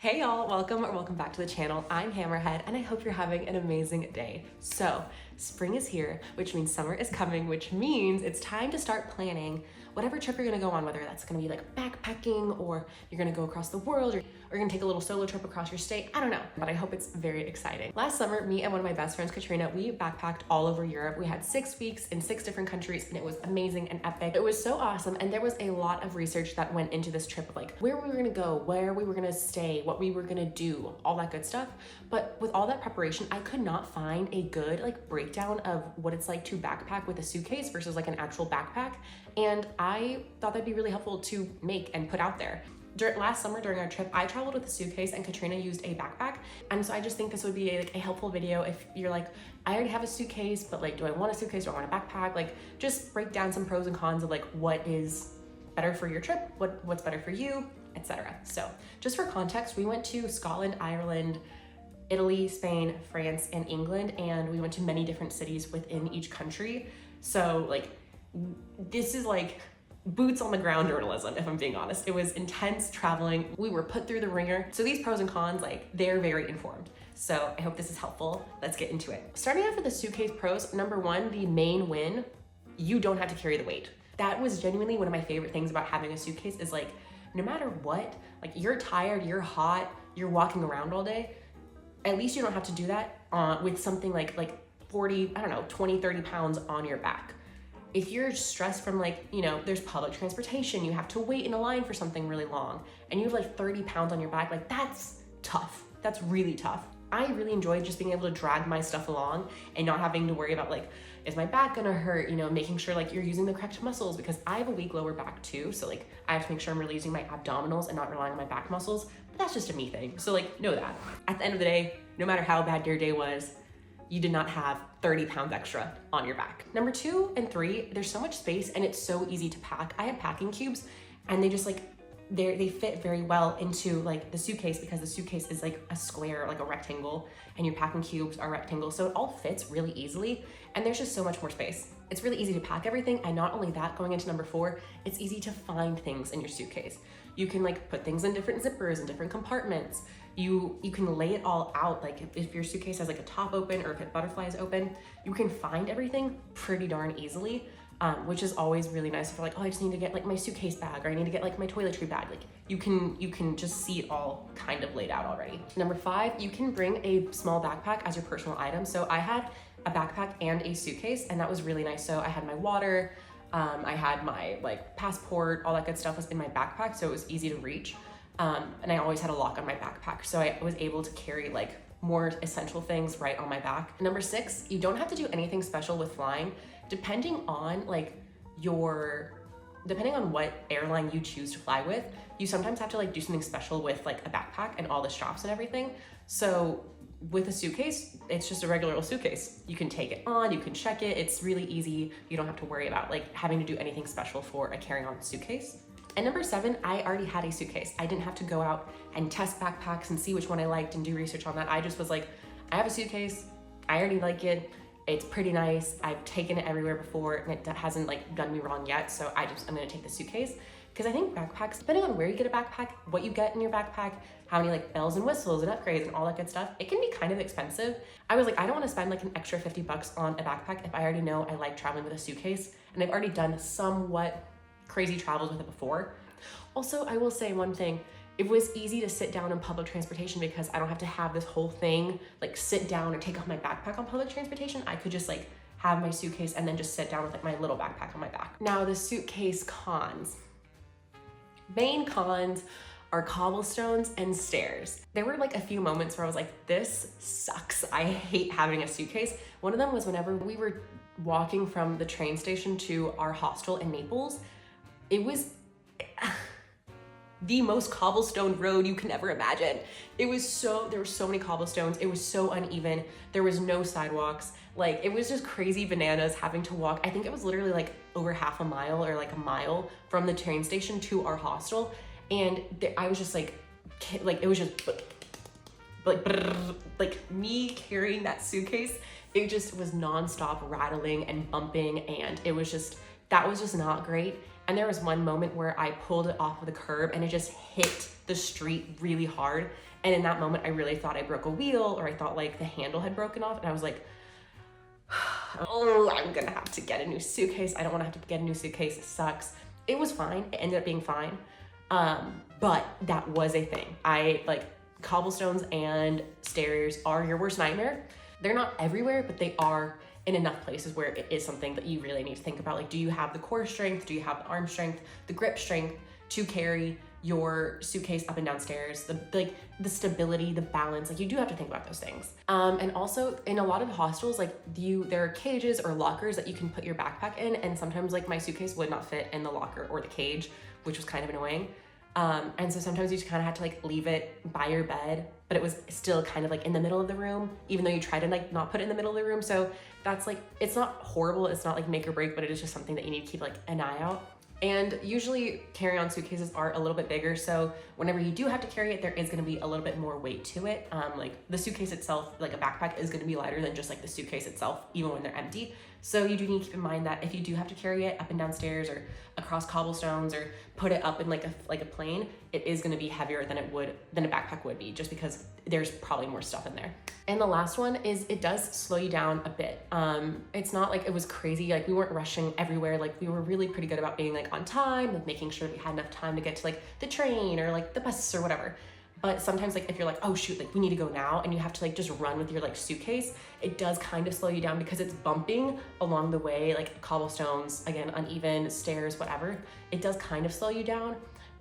Hey y'all, welcome or welcome back to the channel. I'm Hammerhead and I hope you're having an amazing day. So, spring is here, which means summer is coming, which means it's time to start planning whatever trip you're gonna go on, whether that's gonna be like backpacking or you're gonna go across the world or you're gonna take a little solo trip across your state. I don't know, but I hope it's very exciting. Last summer, me and one of my best friends, Katrina, we backpacked all over Europe. We had 6 weeks in 6 different countries and it was amazing and epic. It was so awesome and there was a lot of research that went into this trip of like where we were gonna go, where we were gonna stay, what we were gonna do, all that good stuff. But with all that preparation, I could not find a good like breakdown of what it's like to backpack with a suitcase versus like an actual backpack. And I thought that'd be really helpful to make and put out there. Last summer during our trip, I traveled with a suitcase and Katrina used a backpack. And so I just think this would be a helpful video if you're like, I already have a suitcase, but like, do I want a suitcase? Do I want a backpack? Like just break down some pros and cons of like what is better for your trip, what's better for you, etc. So just for context, we went to Scotland, Ireland, Italy, Spain, France, and England, and we went to many different cities within each country. So like, this is like boots on the ground journalism, if I'm being honest. It was intense traveling. We were put through the ringer. So these pros and cons, like they're very informed. So I hope this is helpful. Let's get into it. Starting off with the suitcase pros, number one, the main win, you don't have to carry the weight. That was genuinely one of my favorite things about having a suitcase is like, no matter what, like you're tired, you're hot, you're walking around all day, at least you don't have to do that with something like 40, I don't know, 20, 30 pounds on your back. If you're stressed from like, you know, there's public transportation, you have to wait in a line for something really long, and you have like 30 pounds on your back, like that's tough. That's really tough. I really enjoyed just being able to drag my stuff along and not having to worry about like, is my back gonna hurt? You know, making sure like you're using the correct muscles because I have a weak lower back too. So like I have to make sure I'm really using my abdominals and not relying on my back muscles, but that's just a me thing. So like, know that. At the end of the day, no matter how bad your day was, you did not have 30 pounds extra on your back. Number 2 and 3, there's so much space and it's so easy to pack. I have packing cubes and they just like, they fit very well into like the suitcase because the suitcase is like a square, like a rectangle, and your packing cubes are rectangles. So it all fits really easily and there's just so much more space. It's really easy to pack everything. And not only that, going into number 4, it's easy to find things in your suitcase. You can like put things in different zippers and different compartments. You can lay it all out. Like if your suitcase has like a top open or if it butterflies open, you can find everything pretty darn easily, which is always really nice. If you're like, oh, I just need to get like my suitcase bag or I need to get like my toiletry bag. Like you can just see it all kind of laid out already. Number 5, you can bring a small backpack as your personal item. So I had a backpack and a suitcase and that was really nice. So I had my water, I had my like passport, all that good stuff was in my backpack. So it was easy to reach. And I always had a lock on my backpack. So I was able to carry like more essential things right on my back. Number 6, you don't have to do anything special with flying. Depending on what airline you choose to fly with, you sometimes have to like do something special with like a backpack and all the straps and everything. So with a suitcase, it's just a regular old suitcase. You can take it on, you can check it. It's really easy. You don't have to worry about like having to do anything special for a carry-on suitcase. And number 7, I already had a suitcase. I didn't have to go out and test backpacks and see which one I liked and do research on that. I just was like, I have a suitcase, I already like it, it's pretty nice, I've taken it everywhere before and it hasn't like done me wrong yet, so I'm gonna take the suitcase. Because I think backpacks, depending on where you get a backpack, what you get in your backpack, how many like bells and whistles and upgrades and all that good stuff, it can be kind of expensive. I was like, I don't wanna spend like an extra 50 bucks on a backpack if I already know I like traveling with a suitcase and I've already done somewhat crazy travels with it before. Also, I will say one thing, it was easy to sit down in public transportation because I don't have to have this whole thing, like sit down or take off my backpack on public transportation. I could just like have my suitcase and then just sit down with like my little backpack on my back. Now the suitcase cons. Main cons are cobblestones and stairs. There were like a few moments where I was like, this sucks. I hate having a suitcase. One of them was whenever we were walking from the train station to our hostel in Naples. It was the most cobblestone road you can ever imagine. There were so many cobblestones. It was so uneven. There was no sidewalks. Like it was just crazy bananas having to walk. I think it was literally like over half a mile or like a mile from the train station to our hostel. And I was just like it was just like me carrying that suitcase. It just was nonstop rattling and bumping and that was just not great. And there was one moment where I pulled it off of the curb and it just hit the street really hard. And in that moment, I really thought I broke a wheel, or I thought like the handle had broken off. And I was like, oh, I'm gonna have to get a new suitcase. I don't wanna have to get a new suitcase, it sucks. It was fine, it ended up being fine. But that was a thing. Cobblestones and stairs are your worst nightmare. They're not everywhere, but they are in enough places where it is something that you really need to think about. Like, do you have the core strength? Do you have the arm strength, the grip strength to carry your suitcase up and down stairs? The stability, the balance, like you do have to think about those things. And also in a lot of hostels, there are cages or lockers that you can put your backpack in. And sometimes like my suitcase would not fit in the locker or the cage, which was kind of annoying. And so sometimes you just kind of had to like leave it by your bed, but it was still kind of like in the middle of the room, even though you try to like not put it in the middle of the room. So that's like, it's not horrible. It's not like make or break, but it is just something that you need to keep like an eye out. And usually carry-on suitcases are a little bit bigger. So whenever you do have to carry it, there is gonna be a little bit more weight to it. Like the suitcase itself, like a backpack is gonna be lighter than just like the suitcase itself, even when they're empty. So you do need to keep in mind that if you do have to carry it up and down stairs or across cobblestones or put it up in like a plane, it is gonna be heavier than a backpack would be, just because there's probably more stuff in there. And the last one is it does slow you down a bit. It's not like it was crazy, like we weren't rushing everywhere. Like we were really pretty good about being like on time, like making sure we had enough time to get to like the train or like the bus or whatever. But sometimes like if you're like, oh shoot, like we need to go now, and you have to like just run with your like suitcase, it does kind of slow you down because it's bumping along the way, like cobblestones, again, uneven stairs, whatever. It does kind of slow you down.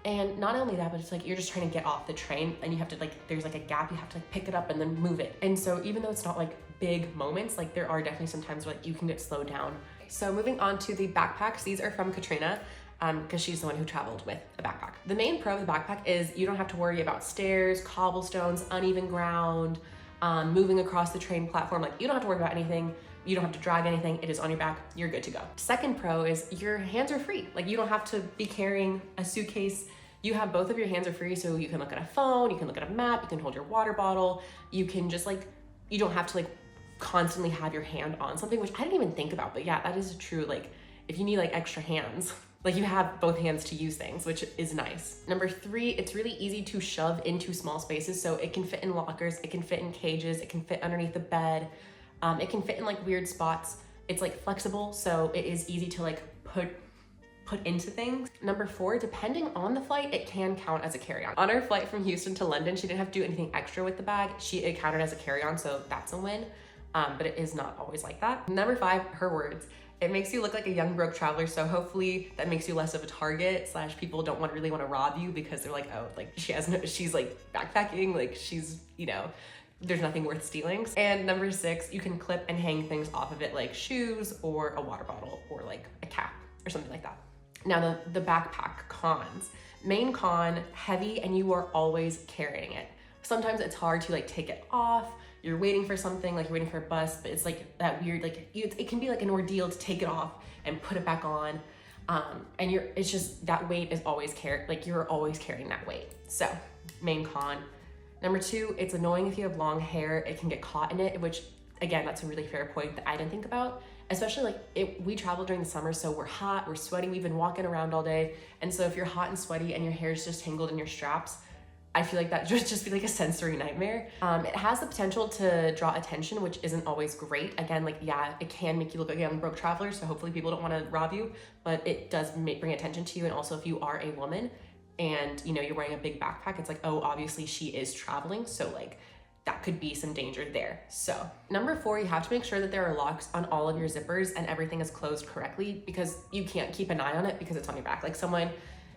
And not only that, but it's like you're just trying to get off the train and you have to like, there's like a gap, you have to like pick it up and then move it. And so even though it's not like big moments, like there are definitely some times where like you can get slowed down. So moving on to the backpacks, these are from Katrina, because she's the one who traveled with a backpack. The main pro of the backpack is you don't have to worry about stairs, cobblestones, uneven ground, moving across the train platform. Like you don't have to worry about anything. You don't have to drag anything. It is on your back. You're good to go. Second pro is your hands are free. Like you don't have to be carrying a suitcase. You have both of your hands are free. So you can look at a phone, you can look at a map, you can hold your water bottle. You can just like, you don't have to like constantly have your hand on something, which I didn't even think about, but yeah, that is true. Like if you need like extra hands, like you have both hands to use things, which is nice. Number 3, it's really easy to shove into small spaces. So it can fit in lockers, it can fit in cages, it can fit underneath the bed. It can fit in like weird spots. It's like flexible, so it is easy to like put into things. Number 4, depending on the flight, it can count as a carry-on. On our flight from Houston to London, she didn't have to do anything extra with the bag. It counted as a carry-on, so that's a win. But it is not always like that. Number 5, her words. It makes you look like a young broke traveler, so hopefully that makes you less of a target / people don't really want to rob you because they're like, oh, like she's like backpacking, like she's, you know, there's nothing worth stealing. And number 6, you can clip and hang things off of it like shoes or a water bottle or like a cap or something like that. Now the backpack cons. Main con, heavy and you are always carrying it. Sometimes it's hard to like take it off. You're waiting for something, like you're waiting for a bus, but it's like that weird, like it can be like an ordeal to take it off and put it back on. And it's just that weight is always you're always carrying that weight. So main con. Number 2, it's annoying if you have long hair, it can get caught in it, which again, that's a really fair point that I didn't think about. Especially like we travel during the summer, so we're hot, we're sweaty, we've been walking around all day. And so if you're hot and sweaty and your hair is just tangled in your straps, I feel like that just be like a sensory nightmare. It has the potential to draw attention, which isn't always great. Again, like, yeah, it can make you look like a young broke traveler, so hopefully people don't want to rob you, but it does bring attention to you. And also if you are a woman and you know you're wearing a big backpack, it's like, oh, obviously she is traveling, so like that could be some danger there. So number 4, you have to make sure that there are locks on all of your zippers and everything is closed correctly, because you can't keep an eye on it because it's on your back. Like someone,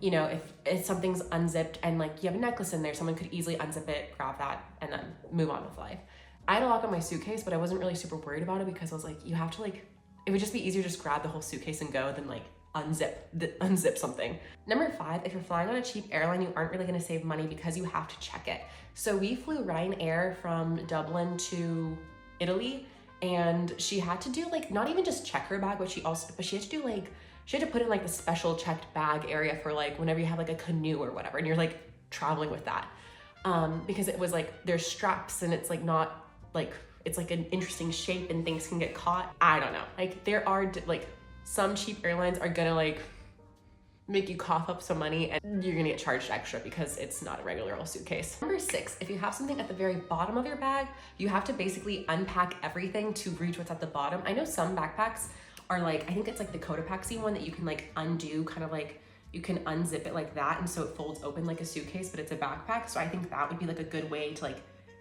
you know, if something's unzipped and like you have a necklace in there, someone could easily unzip it, grab that, and then move on with life. I had a lock on my suitcase, but I wasn't really super worried about it because I was like, you have to like, it would just be easier to just grab the whole suitcase and go than like unzip something. Number 5, if you're flying on a cheap airline, you aren't really gonna save money because you have to check it. So we flew Ryanair from Dublin to Italy, and she had to do like, not even just check her bag, but she had to do like, she had to put in like the special checked bag area for like whenever you have like a canoe or whatever and you're like traveling with that. Because it was like there's straps and it's like not like, it's like an interesting shape and things can get caught. I don't know. Like there are like some cheap airlines are gonna like make you cough up some money and you're gonna get charged extra because it's not a regular old suitcase. Number 6, if you have something at the very bottom of your bag, you have to basically unpack everything to reach what's at the bottom. I know some backpacks are like, I think it's like the Cotopaxi one that you can like undo, kind of like you can unzip it like that and so it folds open like a suitcase, but it's a backpack. So I think that would be like a good way to like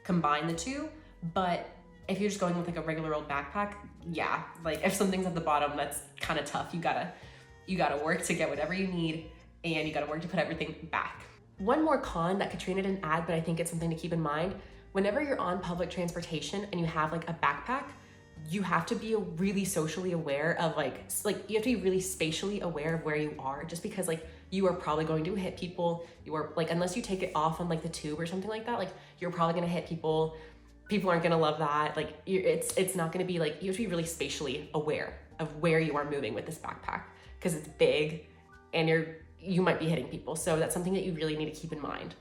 combine the two. But if you're just going with like a regular old backpack, yeah, like if something's at the bottom, that's kind of tough. You gotta work to get whatever you need and you gotta work to put everything back. One more con that Katrina didn't add, but I think it's something to keep in mind, whenever you're on public transportation and you have like a backpack, you have to be really socially aware of like you have to be really spatially aware of where you are, just because like you are probably going to hit people. You are like, unless you take it off on like the tube or something like that, like you're probably gonna hit people. People aren't gonna love that. Like it's not gonna be like, you have to be really spatially aware of where you are moving with this backpack because it's big and you might be hitting people. So that's something that you really need to keep in mind.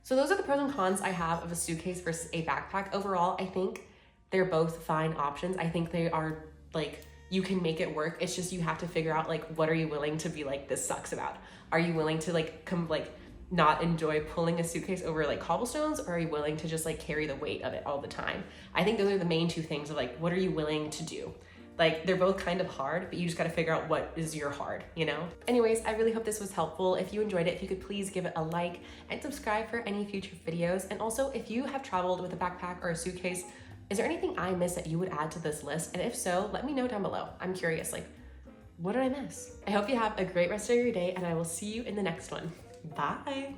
So those are the pros and cons I have of a suitcase versus a backpack. Overall, I think they're both fine options. I think they are like, you can make it work. It's just, you have to figure out like, what are you willing to be like, this sucks about? Are you willing to like not enjoy pulling a suitcase over like cobblestones, or are you willing to just like carry the weight of it all the time? I think those are the main two things of like, what are you willing to do? Like they're both kind of hard, but you just got to figure out what is your hard, you know? Anyways, I really hope this was helpful. If you enjoyed it, if you could please give it a like and subscribe for any future videos. And also, if you have traveled with a backpack or a suitcase, is there anything I missed that you would add to this list? And if so, let me know down below. I'm curious, like, what did I miss? I hope you have a great rest of your day and I will see you in the next one. Bye.